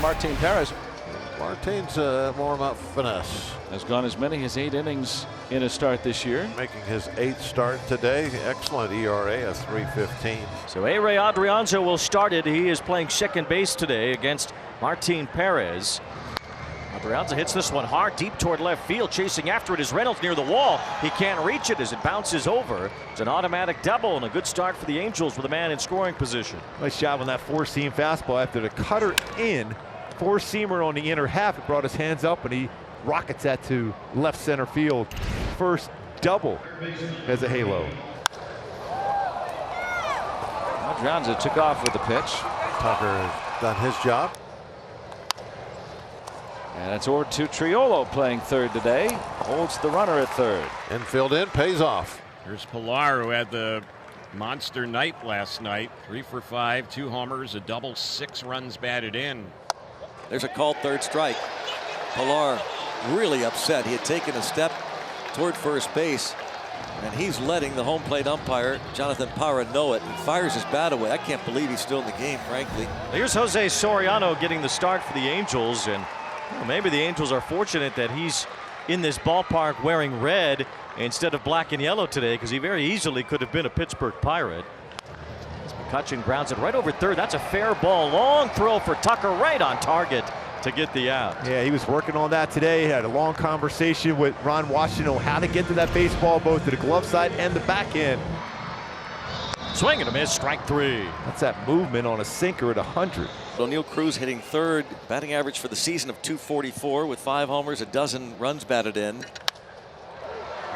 Martin Perez. Martin's more about finesse. Has gone as many as 8 innings in a start this year. Making his 8th start today. Excellent ERA, a 3.15. So A-Ray Adrianza will start it. He is playing second base today against Martin Perez. Adrianza hits this one hard deep toward left field. Chasing after it is Reynolds near the wall. He can't reach it as it bounces over. It's an automatic double and a good start for the Angels with a man in scoring position. Nice job on that four-seam fastball after the cutter in. Four-seamer on the inner half. It brought his hands up and he rockets that to left center field. First double as a halo. Adrianza took off with the pitch. Tucker has done his job. And it's over to Triolo playing third today. Holds the runner at third. Infield in, pays off. Here's Pilar, who had the monster night last night. 3 for 5, 2 homers, a double, 6 runs batted in. There's a called third strike. Pilar really upset. He had taken a step toward first base, and he's letting the home plate umpire, Jonathan Parra, know it, and fires his bat away. I can't believe he's still in the game, frankly. Here's Jose Soriano getting the start for the Angels, and well, maybe the Angels are fortunate that he's in this ballpark wearing red instead of black and yellow today, because he very easily could have been a Pittsburgh Pirate. McCutchen grounds it right over third. That's a fair ball. Long throw for Tucker, right on target to get the out. Yeah, he was working on that today. He had a long conversation with Ron Washington on how to get to that baseball, both to the glove side and the back end. Swing and a miss, strike 3. That's that movement on a sinker at 100. O'Neill Cruz hitting third, batting average for the season of .244 with 5 homers, a dozen runs batted in.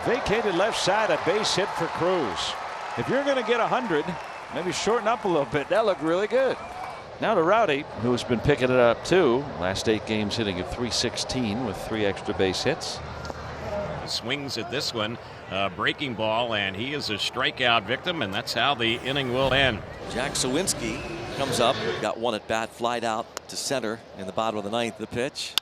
Vacated left side, a base hit for Cruz. If you're going to get 100, maybe shorten up a little bit. That looked really good. Now to Rowdy, who's been picking it up too. Last 8 games hitting at .316 with 3 extra base hits. Swings at this one, breaking ball, and he is a strikeout victim, and that's how the inning will end. Jack Sawinski comes up, got one at bat, flied out to center in the bottom of the 9th. The pitch,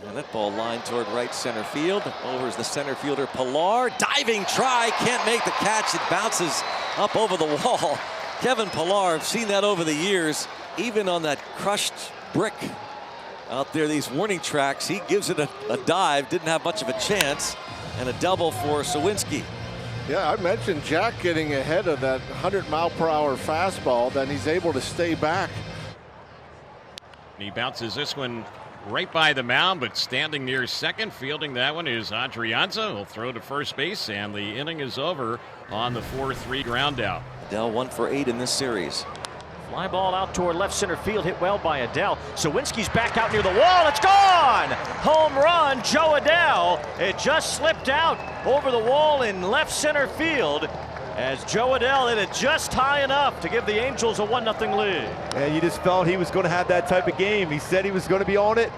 and that ball lined toward right center field. Over is the center fielder Pilar, diving try, can't make the catch. It bounces up over the wall. Kevin Pilar, I've seen that over the years, even on that crushed brick out there, these warning tracks. He gives it a dive, didn't have much of a chance, and a double for Sawinski. Yeah, I mentioned Jack getting ahead of that 100-mile-per-hour fastball, then he's able to stay back. He bounces this one right by the mound, but standing near second, fielding that one is Adrianza. He'll throw to first base, and the inning is over on the 4-3 ground out. Adell 1 for 8 in this series. Fly ball out toward left center field, hit well by Adell. Sawinski's back out near the wall. It's gone! Home run, Joe Adell. It just slipped out over the wall in left center field as Joe Adell hit it just high enough to give the Angels a 1-0 lead. And you just felt he was going to have that type of game. He said he was going to be on it.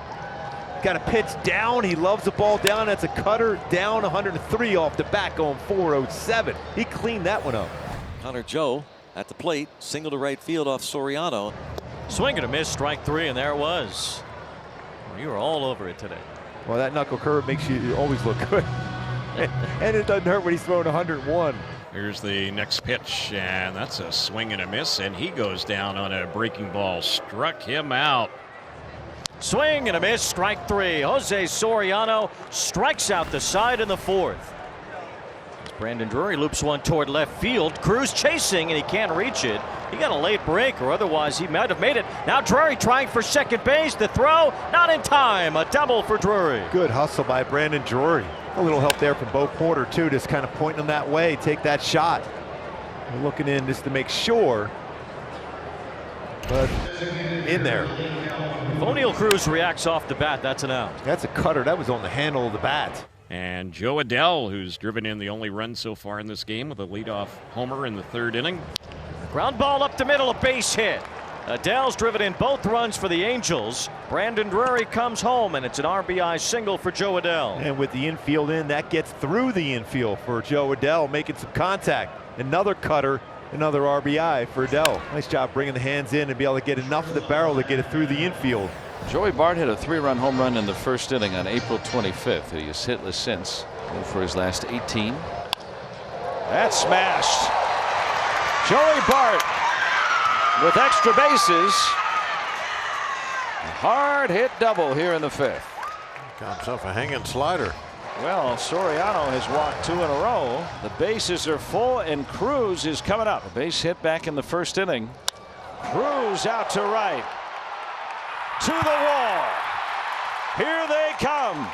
Got a pitch down. He loves the ball down. That's a cutter down 103 off the bat going 407. He cleaned that one up. Connor Joe at the plate, single to right field off Soriano. Swing and a miss, strike 3, and there it was. Well, you were all over it today. Well, that knuckle curve makes you always look good. And it doesn't hurt when he's throwing 101. Here's the next pitch, and that's a swing and a miss, and he goes down on a breaking ball. Struck him out. Swing and a miss, strike 3. Jose Soriano strikes out the side in the 4th. Brandon Drury loops one toward left field. Cruz chasing, and he can't reach it. He got a late break, or otherwise he might have made it. Now Drury trying for second base. The throw, not in time. A double for Drury. Good hustle by Brandon Drury. A little help there from Bo Porter, too, just kind of pointing him that way. Take that shot. We're looking in just to make sure. But in there. If O'Neill Cruz reacts off the bat, that's an out. That's a cutter. That was on the handle of the bat. And Joe Adell, who's driven in the only run so far in this game with a leadoff homer in the 3rd inning. Ground ball up the middle, a base hit. Adell's driven in both runs for the Angels. Brandon Drury comes home, and it's an RBI single for Joe Adell. And with the infield in, that gets through the infield for Joe Adell, making some contact. Another cutter, another RBI for Adell. Nice job bringing the hands in and be able to get enough of the barrel to get it through the infield. Joey Bart hit a 3-run home run in the 1st inning on April 25th. He is hitless since. For his last 18. That's smashed. Joey Bart with extra bases Hard hit double here in the 5th. Got himself a hanging slider. Well, Soriano has walked 2 in a row. The bases are full, and Cruz is coming up. A base hit back in the 1st inning. Cruz out to right. To the wall. Here they come.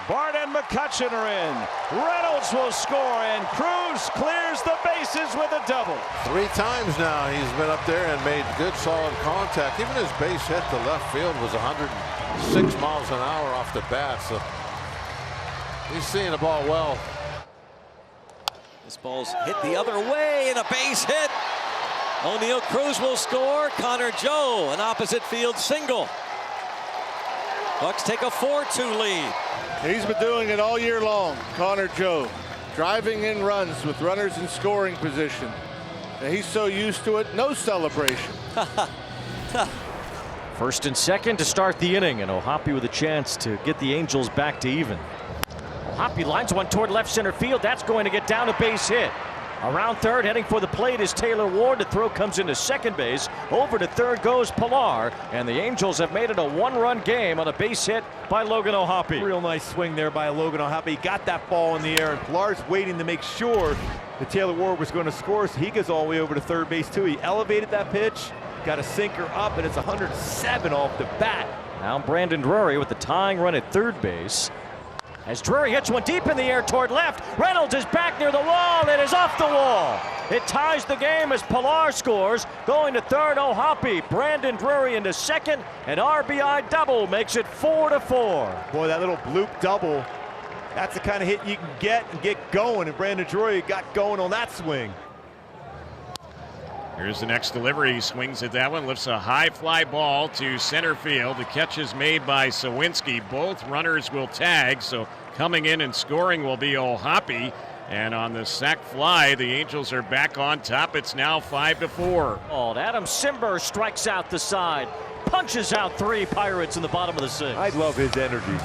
Bart and McCutchen are in. Reynolds will score, and Cruz clears the bases with a double. 3 times now he's been up there and made good solid contact. Even his base hit to left field was 106 miles an hour off the bat. So he's seeing the ball well. This ball's hit the other way and a base hit. O'Neill Cruz will score. Connor Joe, an opposite field single. Bucks take a 4-2 lead. He's been doing it all year long, Connor Joe. Driving in runs with runners in scoring position. And he's so used to it, no celebration. First and second to start the inning, and O'Hoppe with a chance to get the Angels back to even. O'Hoppe lines one toward left center field. That's going to get down a base hit. Around third, heading for the plate is Taylor Ward. The throw comes into second base. Over to third goes Pilar, and the Angels have made it a 1-run game on a base hit by Logan O'Hoppe. Real nice swing there by Logan O'Hoppe. He got that ball in the air, and Pilar's waiting to make sure that Taylor Ward was going to score, so he goes all the way over to third base too. He elevated that pitch, got a sinker up, and it's 107 off the bat. Now Brandon Drury with the tying run at third base. As Drury hits one deep in the air toward left, Reynolds is back near the wall. It is off the wall. It ties the game as Pilar scores. Going to third, O'Hoppe. Brandon Drury into second. An RBI double makes it 4-4. Boy, that little bloop double, that's the kind of hit you can get and get going, and Brandon Drury got going on that swing. Here's the next delivery. He swings at that one, lifts a high fly ball to center field. The catch is made by Sawinski. Both runners will tag, so coming in and scoring will be O'Hoppe. And on the sac fly, the Angels are back on top. It's now 5-4. Adam Simber strikes out the side, punches out 3 Pirates in the bottom of the 6th. I love his energy.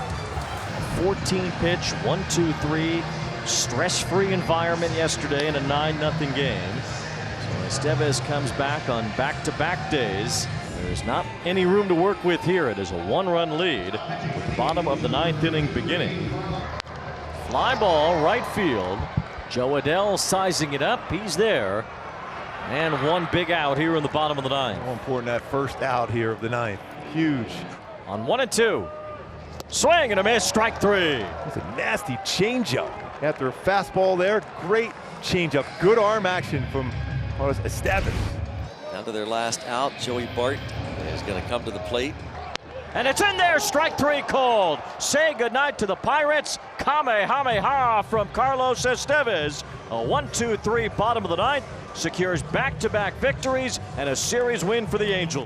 14 pitch, 1-2-3, stress-free environment yesterday in a 9-0 game. Estevez comes back on back-to-back days. There's not any room to work with here. It is a 1-run lead with the bottom of the 9th inning beginning. Fly ball right field. Joe Adell sizing it up. He's there. And one big out here in the bottom of the 9th. More important, that first out here of the 9th. Huge. On 1-2. Swing and a miss. Strike 3. That's a nasty changeup. After a fastball there, great changeup. Good arm action from Estevez. Down to their last out. Joey Bart is going to come to the plate. And it's in there. Strike 3 called. Say goodnight to the Pirates. Kamehameha from Carlos Estevez. A 1-2-3 bottom of the 9th secures back-to-back victories and a series win for the Angels.